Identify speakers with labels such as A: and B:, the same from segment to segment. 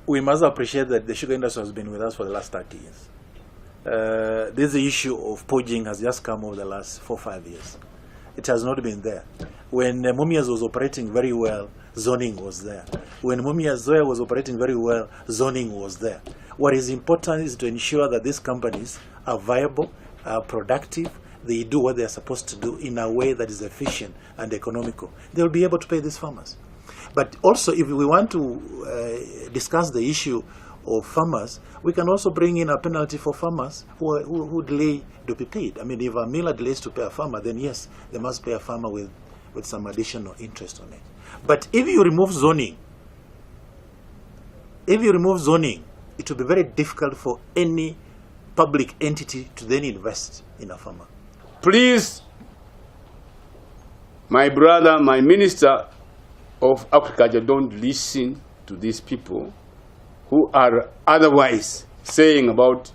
A: we must appreciate that the sugar industry has been with us for the last 30 years. This issue of poaching has just come over the last 4 or 5 years. It has not been there. When Mumias was operating very well, zoning was there. When Mumias Zoya was operating very well, zoning was there. What is important is to ensure that these companies are viable, are productive, they do what they are supposed to do in a way that is efficient and economical. They will be able to pay these farmers. But also, if we want to discuss the issue of farmers, we can also bring in a penalty for farmers who delay to be paid. I mean, if a miller delays to pay a farmer, then yes, they must pay a farmer with some additional interest on it. But if you remove zoning, it will be very difficult for any public entity to then invest in a farmer.
B: Please, my brother, my minister of agriculture, don't listen to these people who are otherwise saying about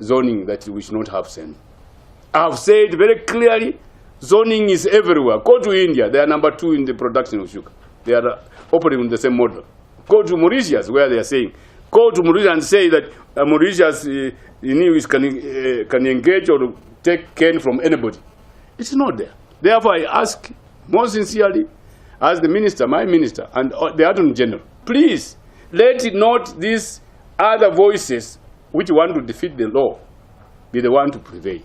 B: zoning that we should not have zoning. I have said very clearly, zoning is everywhere. Go to India, they are number 2 in the production of sugar. They are operating on the same model. Go to Mauritius, where they are saying, go to Mauritius and say that Mauritius can engage or take cane from anybody. It's not there. Therefore, I ask more sincerely, as the minister, my minister, and the Attorney General, please, let not these other voices which want to defeat the law be the one to prevail.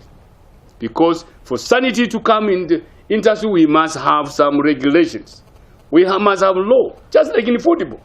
B: Because for sanity to come in the industry, we must have some regulations. We must have law, just like in football.